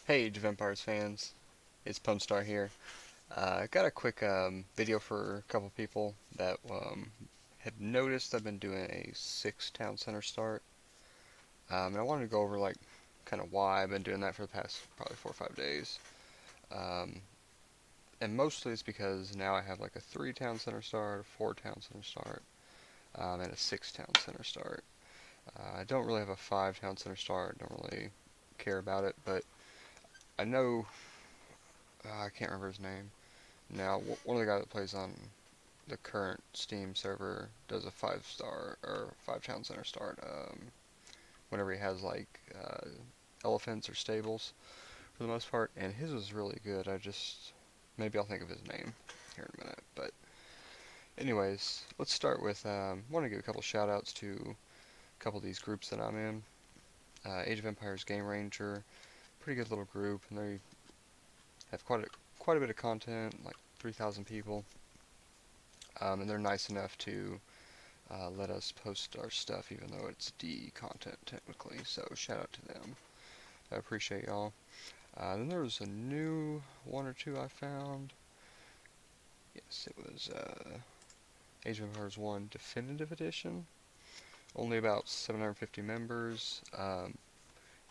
Hey, Age of Empires fans, it's Pumpstar here. I got a quick video for a couple people that have noticed I've been doing a 6 town center start, and I wanted to go over like kind of why I've been doing that for the past probably 4 or 5 days. Um, and mostly it's because now I have like a 3 town center start, a 4 town center start, and a 6 town center start. I don't really have a 5 town center start, don't really care about it, but I know, I can't remember his name. Now, one of the guys that plays on the current Steam server does a 5 star or 5 town center start whenever he has like elephants or stables for the most part, and his was really good. Maybe I'll think of his name here in a minute. But anyways, let's start with want to give a couple shout outs to a couple of these groups that I'm in. Age of Empires Game Ranger, pretty good little group, and they have quite a bit of content, like 3,000 people, and they're nice enough to let us post our stuff even though it's D content technically, so shout out to them. I appreciate y'all. Then there was a new one or two I found. Yes, it was Age of Empires 1 Definitive Edition. Only about 750 members.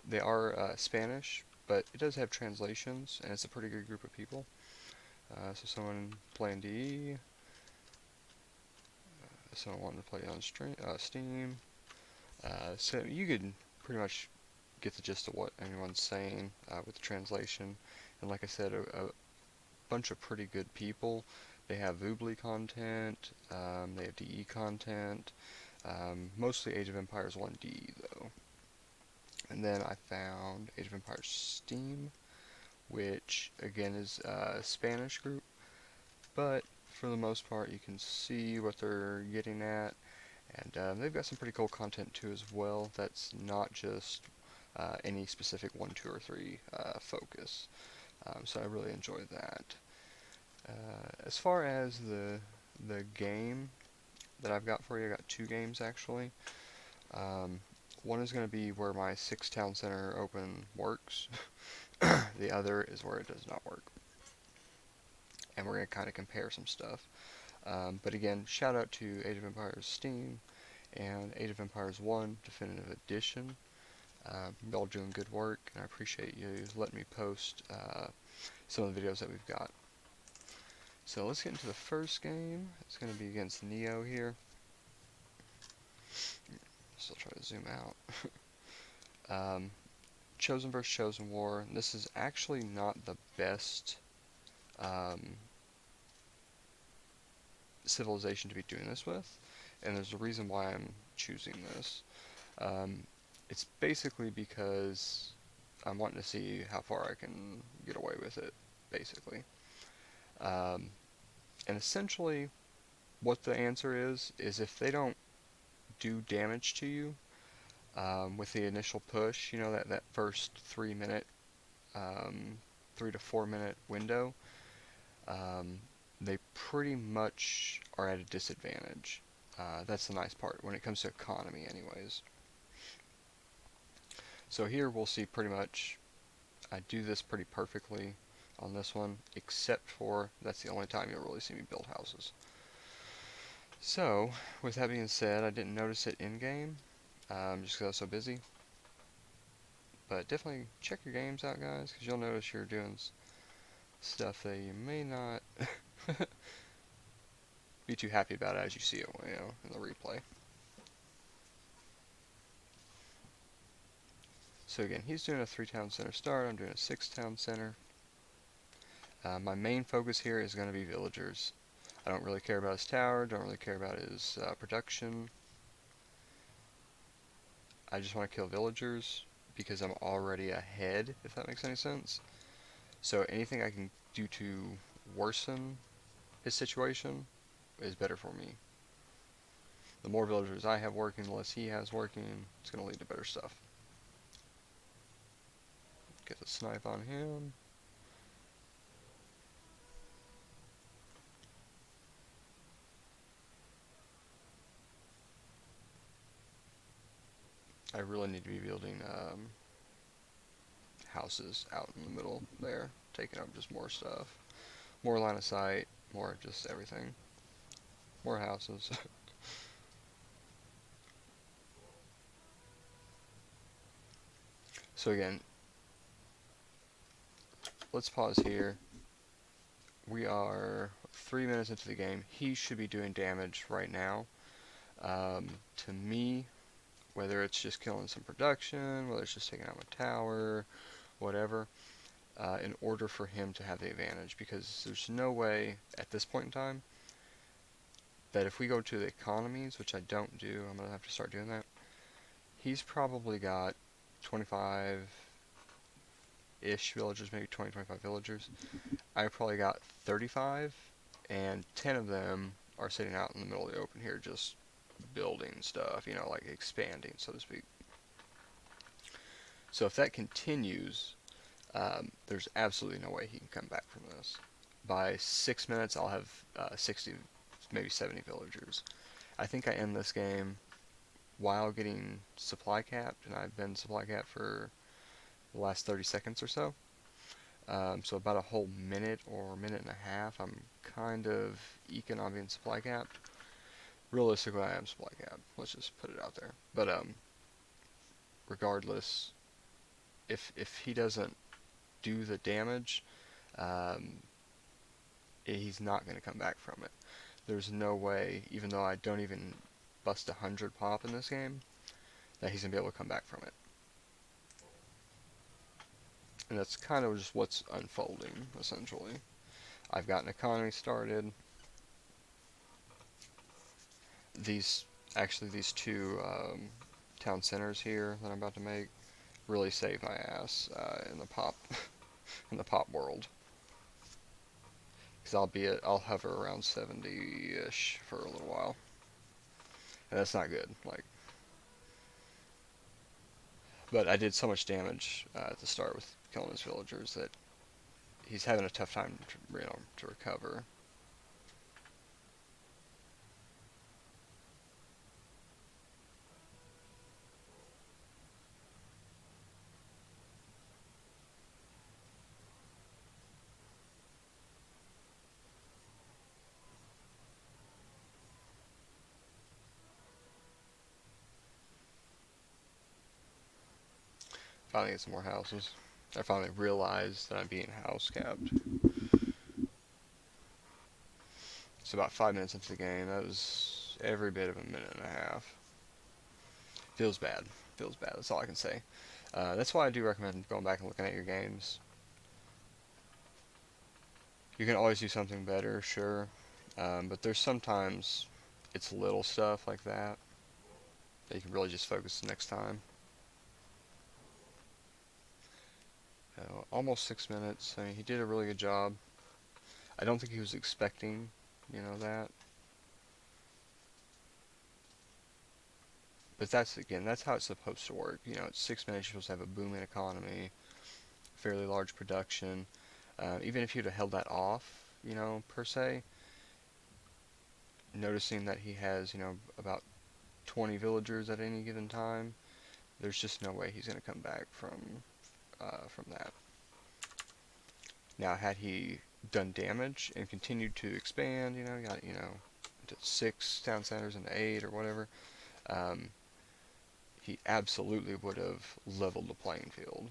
They are Spanish, but it does have translations, and it's a pretty good group of people. So someone playing DE, someone wanting to play on Steam. So you could pretty much get the gist of what anyone's saying with the translation. And like I said, a bunch of pretty good people. They have Voobly content, they have DE content, mostly Age of Empires 1D though. And then I found Age of Empires Steam, which again is a Spanish group, but for the most part you can see what they're getting at. And they've got some pretty cool content too as well. That's not just any specific 1, 2, or 3 focus. So I really enjoy that. As far as the game that I've got for you, I got 2 games actually. Um, one is going to be where my 6 town center open works. The other is where it does not work. And we're going to kind of compare some stuff. But again, shout out to Age of Empires Steam and Age of Empires 1 Definitive Edition. Y'all doing good work, and I appreciate you letting me post some of the videos that we've got. So let's get into the first game. It's going to be against Neo here. Still try to zoom out. Chosen vs. Chosen War. This is actually not the best civilization to be doing this with, and there's a reason why I'm choosing this. Um, it's basically because I'm wanting to see how far I can get away with it, basically. Um, and essentially, what the answer is if they don't do damage to you with the initial push, that first 3 minute, um, 3 to 4 minute window, um, they pretty much are at a disadvantage. That's the nice part when it comes to economy, anyways. So here we'll see pretty much I do this pretty perfectly on this one, except for that's the only time you'll really see me build houses. So, with that being said, I didn't notice it in game, just because I was so busy. But definitely check your games out, guys, because you'll notice you're doing stuff that you may not be too happy about as you see it, in the replay. So again, he's doing a 3 town center start. I'm doing a 6 town center. My main focus here is going to be villagers. I don't really care about his tower. Don't really care about his production. I just want to kill villagers because I'm already ahead, if that makes any sense. So anything I can do to worsen his situation is better for me. The more villagers I have working, the less he has working, it's going to lead to better stuff. Get the snipe on him. I really need to be building houses out in the middle there, taking up just more stuff. More line of sight, more just everything. More houses. So again, let's pause here. We are 3 minutes into the game. He should be doing damage right now. To me, whether it's just killing some production, whether it's just taking out my tower, whatever, in order for him to have the advantage, because there's no way at this point in time that if we go to the economies, which I don't do, I'm going to have to start doing that, he's probably got 25-ish villagers, maybe 20, 25 villagers. I probably got 35, and 10 of them are sitting out in the middle of the open here, just building stuff, you know, like expanding, so to speak. So if that continues, there's absolutely no way he can come back from this. By 6 minutes, I'll have 60, maybe 70 villagers. I think I end this game while getting supply capped, and I've been supply capped for the last 30 seconds or so. So about a whole minute or minute and a half, I'm kind of eking on being supply capped. Realistically, I am supply capped. Let's just put it out there. But regardless, if he doesn't do the damage, um, he's not going to come back from it. There's no way, even though I don't even bust 100 pop in this game, that he's going to be able to come back from it. And that's kind of just what's unfolding, essentially. I've got an economy started. These two town centers here that I'm about to make really save my ass in the pop in the pop world. Because I'll hover around 70-ish for a little while, and that's not good. Like, but I did so much damage at the start with killing his villagers that he's having a tough time to recover. Finally get some more houses. I finally realized that I'm being house capped. It's about 5 minutes into the game. That was every bit of a minute and a half. Feels bad. Feels bad. That's all I can say. That's why I do recommend going back and looking at your games. You can always do something better, sure. But there's sometimes it's little stuff like that you can really just focus the next time. Almost 6 minutes. I mean, he did a really good job. I don't think he was expecting, that. But that's how it's supposed to work. It's 6 minutes, you're supposed to have a booming economy, fairly large production. Even if you'd have held that off, per se, noticing that he has, about 20 villagers at any given time, there's just no way he's going to come back from that. Now, had he done damage and continued to expand, got, into 6 town centers and 8 or whatever, he absolutely would have leveled the playing field.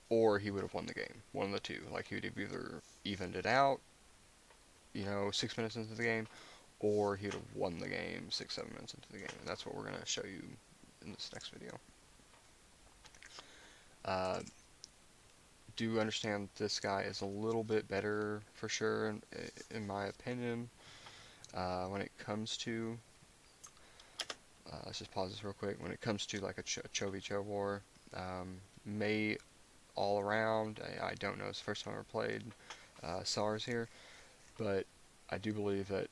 Or he would have won the game. One of the two. Like, he would have either evened it out, 6 minutes into the game, or he would have won the game 6, 7 minutes into the game. And that's what we're going to show you in this next video. Do understand this guy is a little bit better, for sure, in my opinion, when it comes to... let's just pause this real quick. When it comes to, like, a Cho war, May all around, I don't know. It's the first time I ever played SARS here, but I do believe that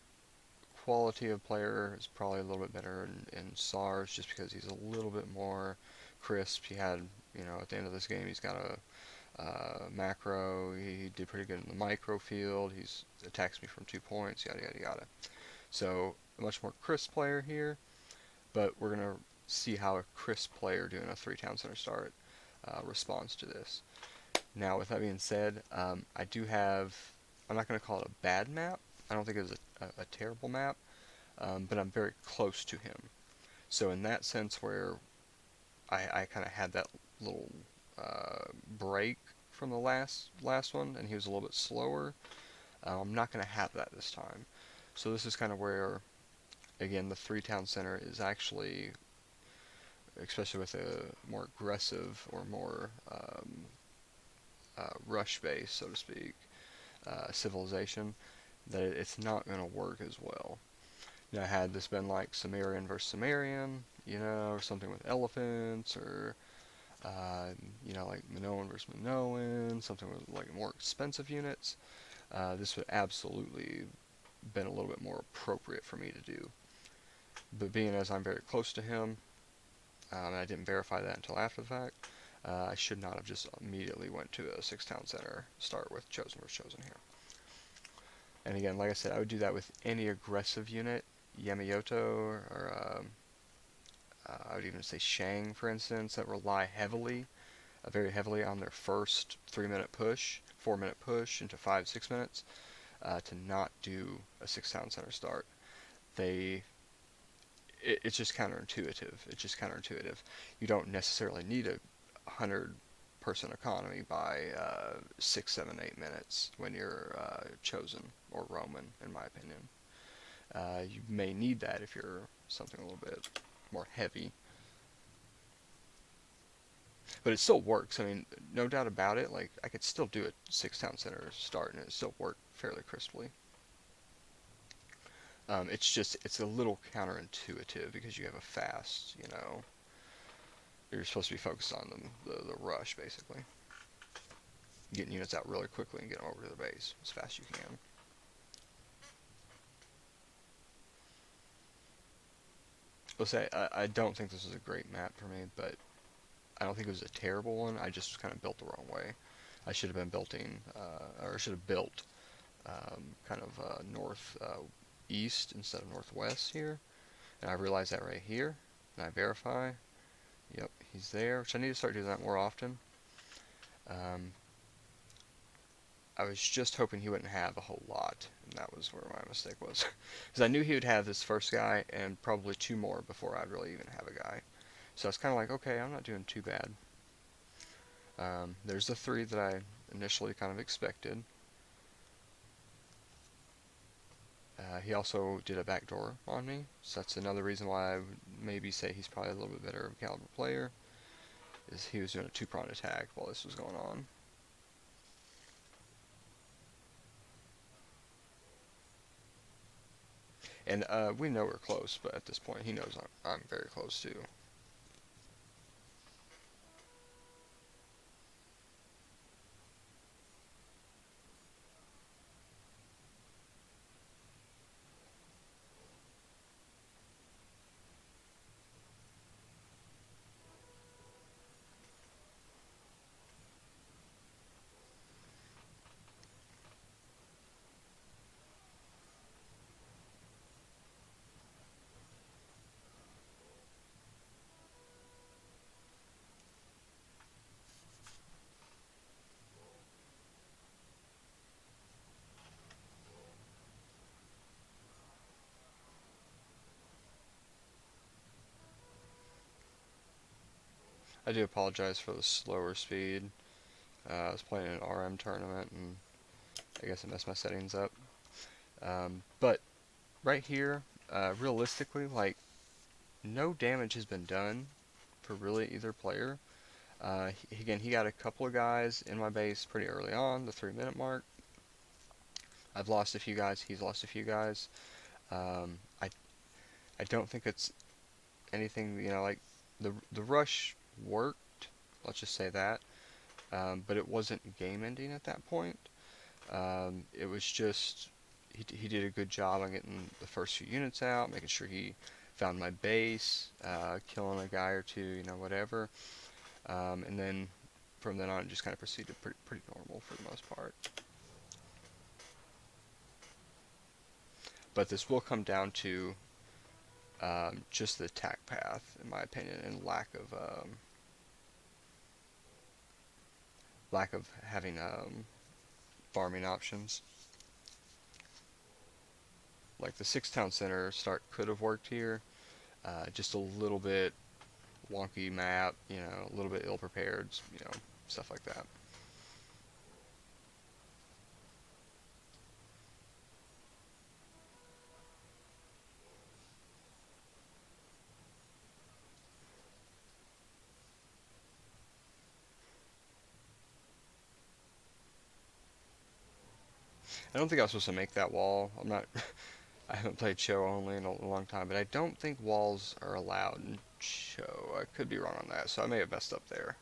quality of player is probably a little bit better in SARS, just because he's a little bit more crisp. He had, at the end of this game, he's got a macro. He did pretty good in the micro field. He's attacks me from 2 points, yada yada yada. So a much more crisp player here, but we're gonna see how a crisp player doing a 3 town center start responds to this. Now, with that being said, I do have, I'm not going to call it a bad map. I don't think it was a terrible map, but I'm very close to him. So in that sense where I kind of had that little break from the last one, and he was a little bit slower, I'm not going to have that this time. So this is kind of where, again, the 3-town center is actually, especially with a more aggressive or more rush base, so to speak, civilization, that it's not going to work as well. You know, had this been like Sumerian versus Sumerian, you know, or something with elephants, or like Minoan versus Minoan, something with like more expensive units, this would absolutely been a little bit more appropriate for me to do. But being as I'm very close to him, and I didn't verify that until after the fact, I should not have just immediately went to a 6-town center start with Chosen versus Chosen here. And again, like I said, I would do that with any aggressive unit, Yamamoto, or I would even say Shang, for instance, that rely heavily, very heavily on their first 3-minute push, 4-minute push into 5-6 minutes, to not do a 6-town center start. It's just counterintuitive. It's just counterintuitive. You don't necessarily need a 100-person economy by 6, 7, 8 minutes when you're Chosen or Roman, in my opinion. You may need that if you're something a little bit more heavy. But it still works. I mean, no doubt about it. Like, I could still do a 6-town center start and it still work fairly crisply. It's a little counterintuitive because you have a fast, you're supposed to be focused on the rush, basically. Getting units out really quickly and getting over to the base as fast as you can. I'll say, I don't think this is a great map for me, but I don't think it was a terrible one. I just kind of built the wrong way. I should have been building, or should have built kind of north east instead of northwest here. And I realized that right here, and I verify. Yep, he's there, which I need to start doing that more often. I was just hoping he wouldn't have a whole lot, and that was where my mistake was. Because I knew he would have this first guy, and probably 2 more before I'd really even have a guy. So I was kind of like, okay, I'm not doing too bad. There's the 3 that I initially kind of expected. He also did a backdoor on me, so that's another reason why I would maybe say he's probably a little bit better of a caliber player, is he was doing a 2-pronged attack while this was going on. And we know we're close, but at this point he knows I'm very close too. I do apologize for the slower speed. I was playing an RM tournament, and I guess I messed my settings up. But right here, realistically, like, no damage has been done for really either player. Again, he got a couple of guys in my base pretty early on, the 3-minute mark. I've lost a few guys, he's lost a few guys. I don't think it's anything, like, the rush worked, let's just say that, but it wasn't game ending at that point. It was just, he did a good job on getting the first few units out, making sure he found my base, killing a guy or two, whatever. And then from then on, it just kind of proceeded pretty normal for the most part. But this will come down to just the attack path, in my opinion, and lack of lack of having farming options. Like the 6 town center start could have worked here, just a little bit wonky map, a little bit ill prepared, stuff like that. I don't think I was supposed to make that wall. I'm not. I haven't played Cho only in a long time, but I don't think walls are allowed in Cho. I could be wrong on that, so I may have messed up there.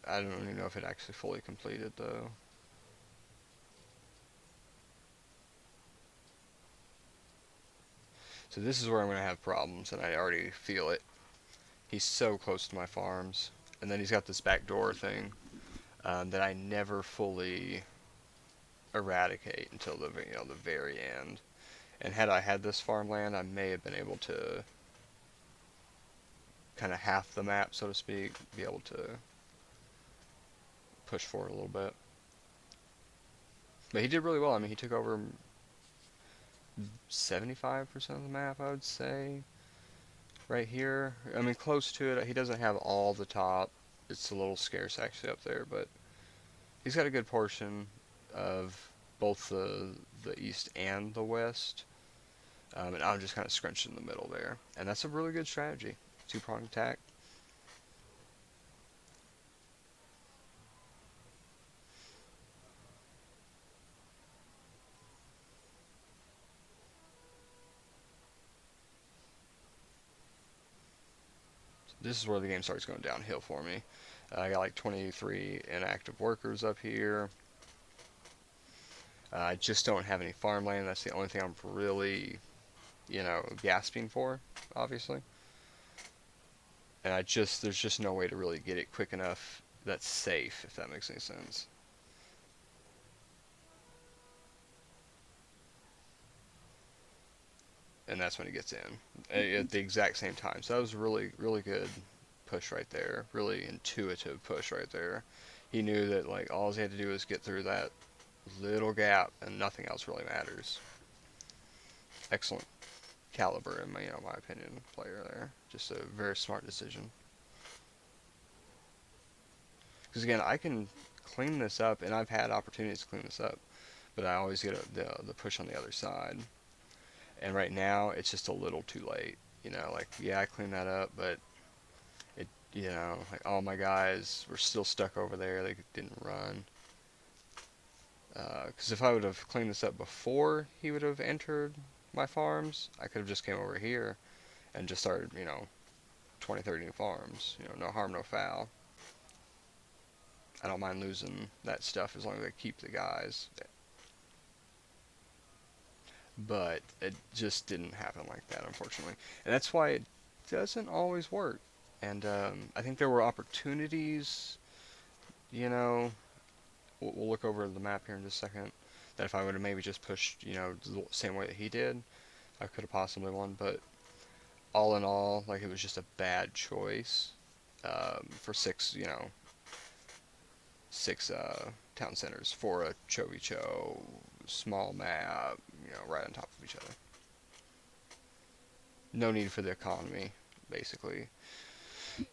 I don't even know if it actually fully completed though. So this is where I'm going to have problems, and I already feel it. He's so close to my farms, and then he's got this backdoor thing that I never fully eradicate until the very end. And had I had this farmland, I may have been able to kind of half the map, so to speak, be able to push forward a little bit. But he did really well. I mean, he took over 75% of the map, I would say, right here. I mean, close to it. He doesn't have all the top. It's a little scarce actually up there, but he's got a good portion of both the east and the west. And I'm just kind of scrunched in the middle there. And that's a really good strategy. Two-pronged attack. This is where the game starts going downhill for me. I got like 23 inactive workers up here. I just don't have any farmland. That's the only thing I'm really, gasping for, obviously. And there's just no way to really get it quick enough that's safe, if that makes any sense. And that's when he gets in at the exact same time. So that was really, really good push right there. Really intuitive push right there. He knew that like all he had to do was get through that little gap, and nothing else really matters. Excellent caliber, in my opinion, player there. Just a very smart decision. Because again, I can clean this up, and I've had opportunities to clean this up, but I always get the push on the other side. And right now, it's just a little too late. Like, yeah, I cleaned that up, but like all my guys were still stuck over there. They didn't run. Because if I would have cleaned this up before he would have entered my farms, I could have just came over here and just started, 20, 30 new farms. No harm, no foul. I don't mind losing that stuff as long as I keep the guys. But it just didn't happen like that, unfortunately. And that's why it doesn't always work. And I think there were opportunities, we'll look over the map here in just a second, that if I would have maybe just pushed, the same way that he did, I could have possibly won. But all in all, like, it was just a bad choice for six town centers for a Cho small map, right on top of each other. No need for the economy, basically.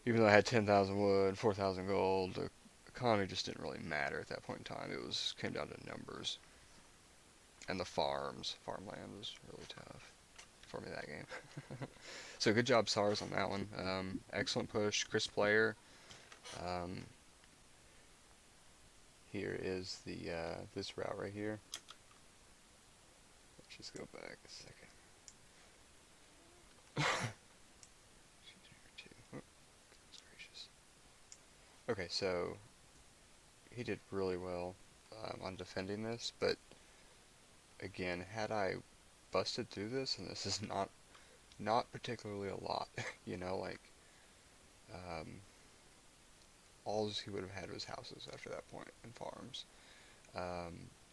Even though I had 10,000 wood, 4,000 gold, the economy just didn't really matter at that point in time. It came down to numbers. And the farmland was really tough for me that game. So good job, SARS, on that one. Excellent push, crisp player. Um, Here is the this route right here. Let's just go back a second. Okay, so he did really well on defending this, but again, had I busted through this, and this is not particularly a lot, like um, all he would have had was houses after that point and farms.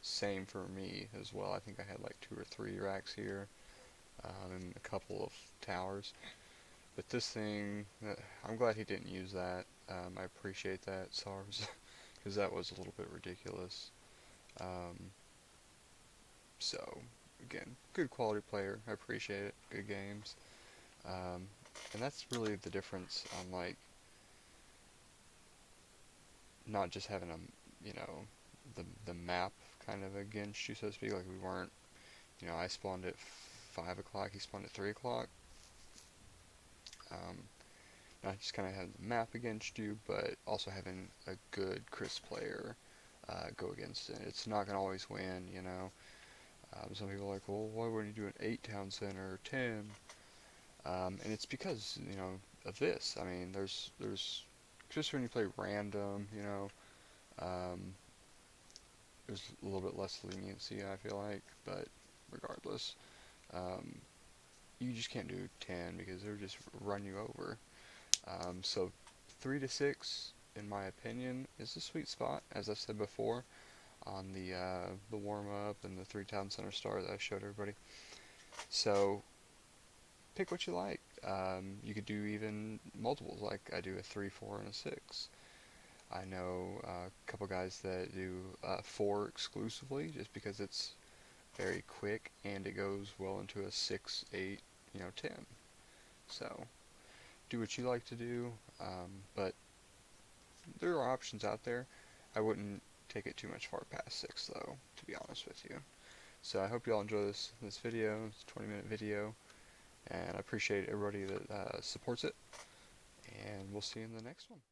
Same for me as well. I think I had like 2 or 3 racks here, and a couple of towers. But this thing, I'm glad he didn't use that. I appreciate that, SARS, because that was a little bit ridiculous. Um, so, again, good quality player. I appreciate it. Good games. Um, and that's really the difference on, like, not just having you know, the map kind of against you, so to speak. Like, we weren't, I spawned at 5 o'clock, he spawned at 3 o'clock. Um, Not just kind of having the map against you, but also having a good Chris player go against it. It's not going to always win, you know. Some people are like, well, why wouldn't you do an 8 town center or 10? And it's because, of this. I mean, there's just when you play random, um, there's a little bit less leniency, I feel like, but regardless, um, you just can't do 10 because they'll just run you over. So 3 to 6, in my opinion, is the sweet spot, as I've said before, on the warm-up and the 3 town center start that I showed everybody. So pick what you like. You could do even multiples, like I do a 3, 4, and a 6. I know a couple guys that do 4 exclusively, just because it's very quick and it goes well into a 6, 8, 10. So do what you like to do, but there are options out there. I wouldn't take it too much far past 6 though, to be honest with you. So I hope you all enjoy this video. It's a 20-minute video, and I appreciate everybody that supports it, and we'll see you in the next one.